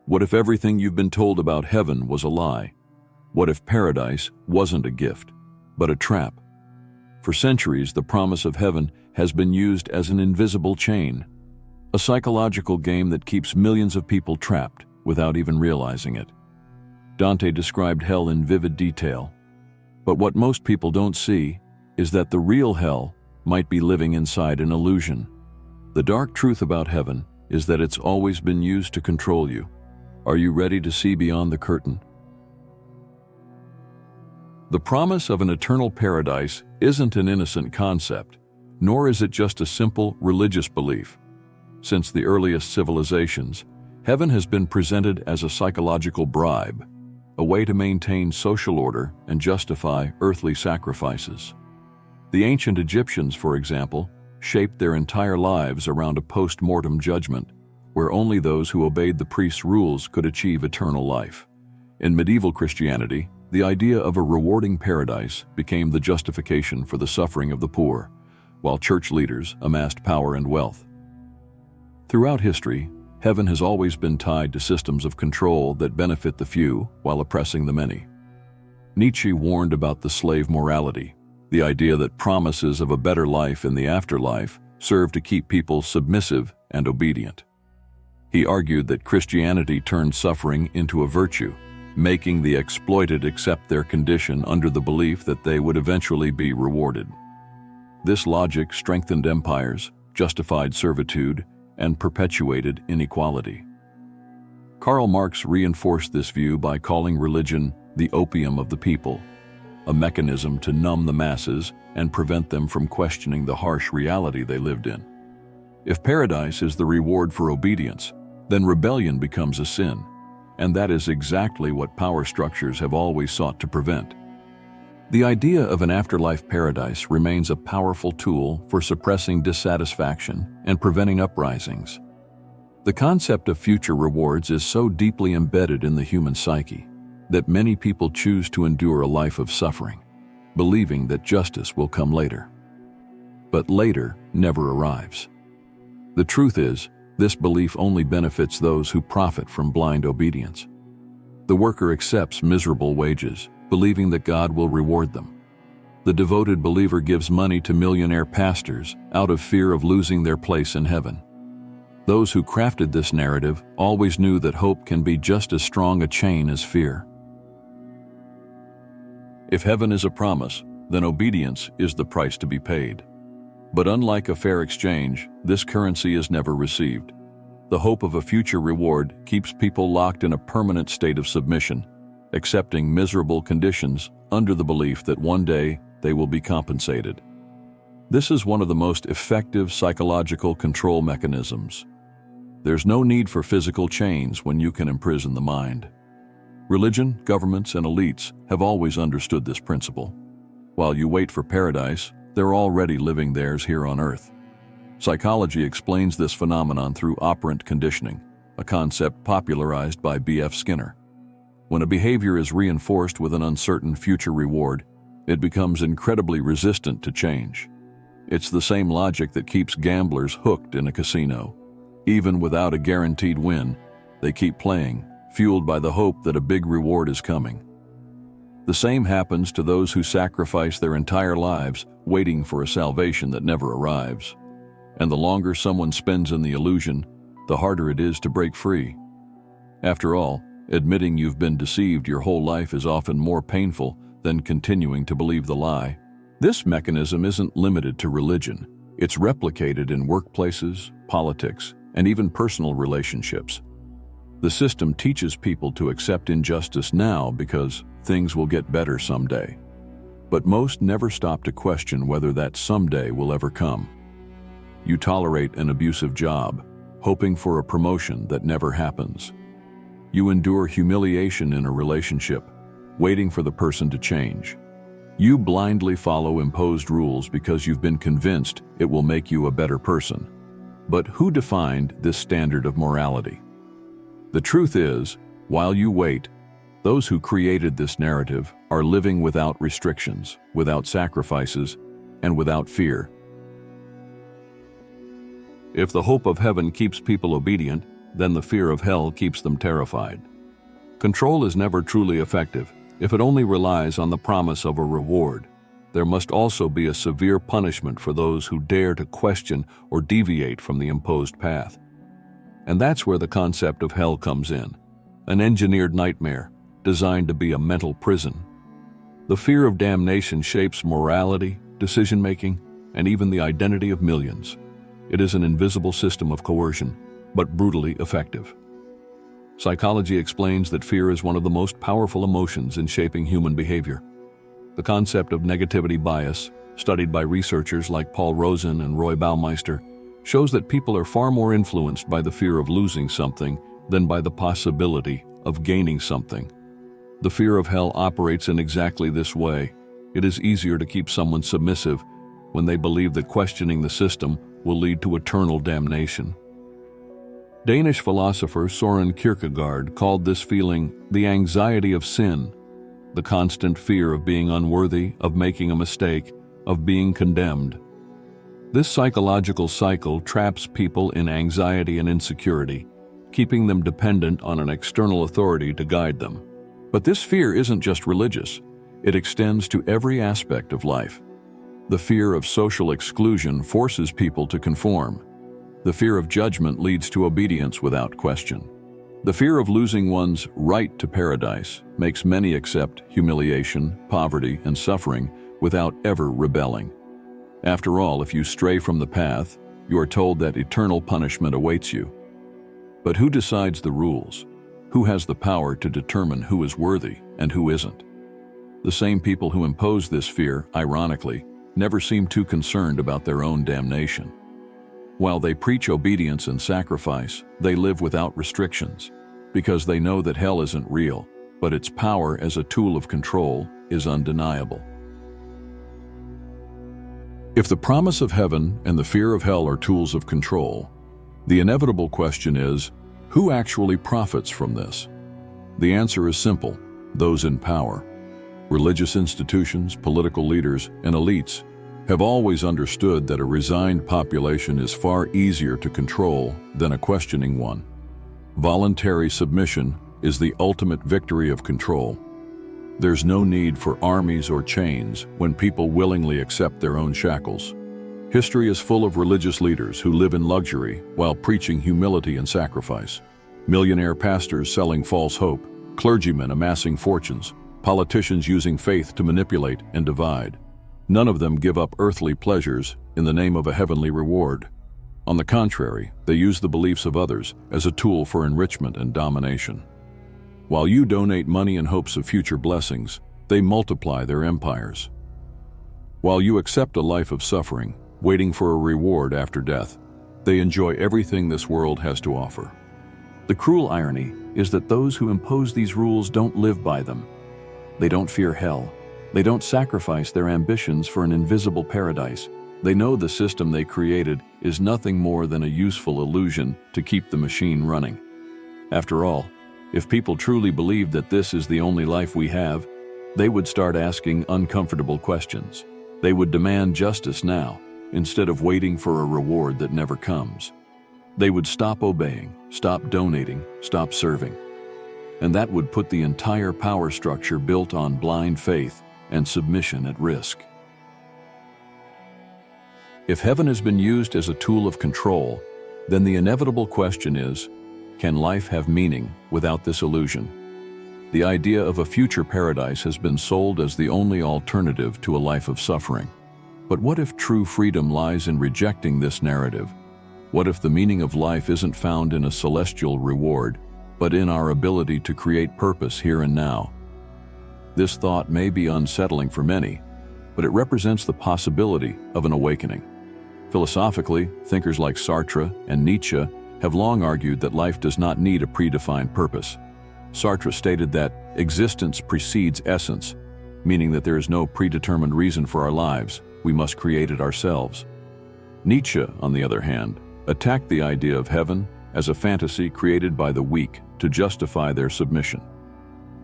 What if everything you've been told about heaven was a lie? What if paradise wasn't a gift, but a trap? For centuries, the promise of heaven has been used as an invisible chain, a psychological game that keeps millions of people trapped without even realizing it. Dante described hell in vivid detail, but what most people don't see is that the real hell might be living inside an illusion. The dark truth about heaven is that it's always been used to control you. Are you ready to see beyond the curtain? The promise of an eternal paradise isn't an innocent concept, nor is it just a simple religious belief. Since the earliest civilizations, heaven has been presented as a psychological bribe, a way to maintain social order and justify earthly sacrifices. The ancient Egyptians, for example, shaped their entire lives around a post-mortem judgment, where only those who obeyed the priest's rules could achieve eternal life. In medieval Christianity, the idea of a rewarding paradise became the justification for the suffering of the poor, while church leaders amassed power and wealth. Throughout history, heaven has always been tied to systems of control that benefit the few while oppressing the many. Nietzsche warned about the slave morality, the idea that promises of a better life in the afterlife serve to keep people submissive and obedient. He argued that Christianity turned suffering into a virtue, making the exploited accept their condition under the belief that they would eventually be rewarded. This logic strengthened empires, justified servitude, and perpetuated inequality. Karl Marx reinforced this view by calling religion the opium of the people, a mechanism to numb the masses and prevent them from questioning the harsh reality they lived in. If paradise is the reward for obedience, then rebellion becomes a sin, and that is exactly what power structures have always sought to prevent. The idea of an afterlife paradise remains a powerful tool for suppressing dissatisfaction and preventing uprisings. The concept of future rewards is so deeply embedded in the human psyche that many people choose to endure a life of suffering, believing that justice will come later. But later never arrives. The truth is, this belief only benefits those who profit from blind obedience. The worker accepts miserable wages, believing that God will reward them. The devoted believer gives money to millionaire pastors out of fear of losing their place in heaven. Those who crafted this narrative always knew that hope can be just as strong a chain as fear. If heaven is a promise, then obedience is the price to be paid. But unlike a fair exchange, this currency is never received. The hope of a future reward keeps people locked in a permanent state of submission, accepting miserable conditions under the belief that one day they will be compensated. This is one of the most effective psychological control mechanisms. There's no need for physical chains when you can imprison the mind. Religion, governments, and elites have always understood this principle. While you wait for paradise, they're already living theirs here on earth. Psychology explains this phenomenon through operant conditioning, a concept popularized by B.F. Skinner. When a behavior is reinforced with an uncertain future reward, it becomes incredibly resistant to change. It's the same logic that keeps gamblers hooked in a casino. Even without a guaranteed win, they keep playing, fueled by the hope that a big reward is coming. The same happens to those who sacrifice their entire lives waiting for a salvation that never arrives. And the longer someone spends in the illusion, the harder it is to break free. After all, admitting you've been deceived your whole life is often more painful than continuing to believe the lie. This mechanism isn't limited to religion. It's replicated in workplaces, politics, and even personal relationships. The system teaches people to accept injustice now because things will get better someday. But most never stop to question whether that someday will ever come. You tolerate an abusive job, hoping for a promotion that never happens. You endure humiliation in a relationship, waiting for the person to change. You blindly follow imposed rules because you've been convinced it will make you a better person. But who defined this standard of morality? The truth is, while you wait, those who created this narrative are living without restrictions, without sacrifices, and without fear. If the hope of heaven keeps people obedient, then the fear of hell keeps them terrified. Control is never truly effective if it only relies on the promise of a reward. There must also be a severe punishment for those who dare to question or deviate from the imposed path. And that's where the concept of hell comes in, an engineered nightmare designed to be a mental prison. The fear of damnation shapes morality, decision-making, and even the identity of millions. It is an invisible system of coercion, but brutally effective. Psychology explains that fear is one of the most powerful emotions in shaping human behavior. The concept of negativity bias, studied by researchers like Paul Rosen and Roy Baumeister, shows that people are far more influenced by the fear of losing something than by the possibility of gaining something. The fear of hell operates in exactly this way. It is easier to keep someone submissive when they believe that questioning the system will lead to eternal damnation. Danish philosopher Søren Kierkegaard called this feeling the anxiety of sin, the constant fear of being unworthy, of making a mistake, of being condemned. This psychological cycle traps people in anxiety and insecurity, keeping them dependent on an external authority to guide them. But this fear isn't just religious. It extends to every aspect of life. The fear of social exclusion forces people to conform. The fear of judgment leads to obedience without question. The fear of losing one's right to paradise makes many accept humiliation, poverty, and suffering without ever rebelling. After all, if you stray from the path, you are told that eternal punishment awaits you. But who decides the rules? Who has the power to determine who is worthy and who isn't? The same people who impose this fear, ironically, never seem too concerned about their own damnation. While they preach obedience and sacrifice, they live without restrictions, because they know that hell isn't real, but its power as a tool of control is undeniable. If the promise of heaven and the fear of hell are tools of control, the inevitable question is, who actually profits from this? The answer is simple: those in power. Religious institutions, political leaders, and elites have always understood that a resigned population is far easier to control than a questioning one. Voluntary submission is the ultimate victory of control. There's no need for armies or chains when people willingly accept their own shackles. History is full of religious leaders who live in luxury while preaching humility and sacrifice. Millionaire pastors selling false hope, clergymen amassing fortunes, politicians using faith to manipulate and divide. None of them give up earthly pleasures in the name of a heavenly reward. On the contrary, they use the beliefs of others as a tool for enrichment and domination. While you donate money in hopes of future blessings, they multiply their empires. While you accept a life of suffering, waiting for a reward after death, they enjoy everything this world has to offer. The cruel irony is that those who impose these rules don't live by them. They don't fear hell. They don't sacrifice their ambitions for an invisible paradise. They know the system they created is nothing more than a useful illusion to keep the machine running. After all, if people truly believed that this is the only life we have, they would start asking uncomfortable questions. They would demand justice now, instead of waiting for a reward that never comes. They would stop obeying, stop donating, stop serving. And that would put the entire power structure built on blind faith and submission at risk. If heaven has been used as a tool of control, then the inevitable question is, can life have meaning without this illusion? The idea of a future paradise has been sold as the only alternative to a life of suffering. But what if true freedom lies in rejecting this narrative? What if the meaning of life isn't found in a celestial reward, but in our ability to create purpose here and now? This thought may be unsettling for many, but it represents the possibility of an awakening. Philosophically, thinkers like Sartre and Nietzsche have long argued that life does not need a predefined purpose. Sartre stated that existence precedes essence, meaning that there is no predetermined reason for our lives. We must create it ourselves. Nietzsche, on the other hand, attacked the idea of heaven as a fantasy created by the weak to justify their submission.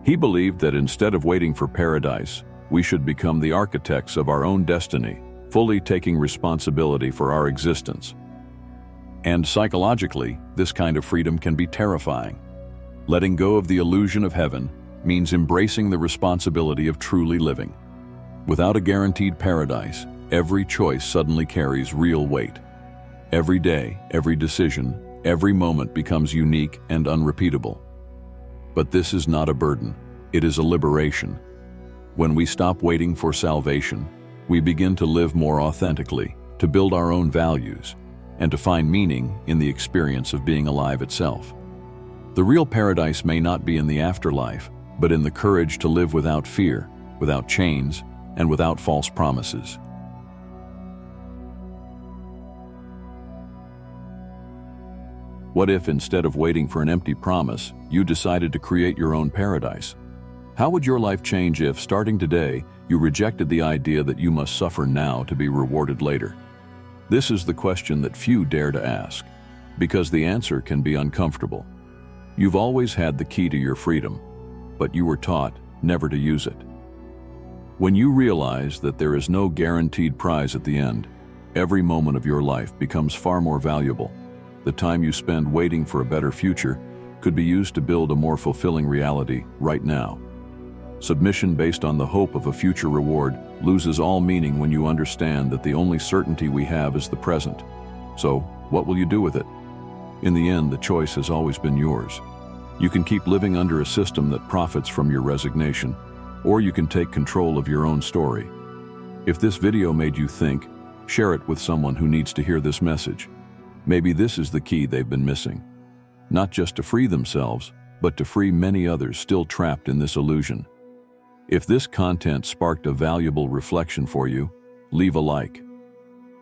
He believed that instead of waiting for paradise, we should become the architects of our own destiny, fully taking responsibility for our existence. And psychologically, this kind of freedom can be terrifying. Letting go of the illusion of heaven means embracing the responsibility of truly living. Without a guaranteed paradise, every choice suddenly carries real weight. Every day, every decision, every moment becomes unique and unrepeatable. But this is not a burden, it is a liberation. When we stop waiting for salvation, we begin to live more authentically, to build our own values, and to find meaning in the experience of being alive itself. The real paradise may not be in the afterlife, but in the courage to live without fear, without chains, and without false promises. What if, instead of waiting for an empty promise, you decided to create your own paradise? How would your life change if, starting today, you rejected the idea that you must suffer now to be rewarded later? This is the question that few dare to ask, because the answer can be uncomfortable. You've always had the key to your freedom, but you were taught never to use it. When you realize that there is no guaranteed prize at the end, every moment of your life becomes far more valuable. The time you spend waiting for a better future could be used to build a more fulfilling reality right now. Submission based on the hope of a future reward loses all meaning when you understand that the only certainty we have is the present. So, what will you do with it? In the end, the choice has always been yours. You can keep living under a system that profits from your resignation, or you can take control of your own story. If this video made you think, share it with someone who needs to hear this message. Maybe this is the key they've been missing. Not just to free themselves, but to free many others still trapped in this illusion. If this content sparked a valuable reflection for you, leave a like.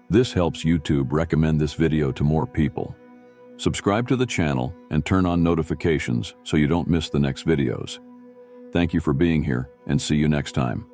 This helps YouTube recommend this video to more people. Subscribe to the channel and turn on notifications so you don't miss the next videos. Thank you for being here, and see you next time.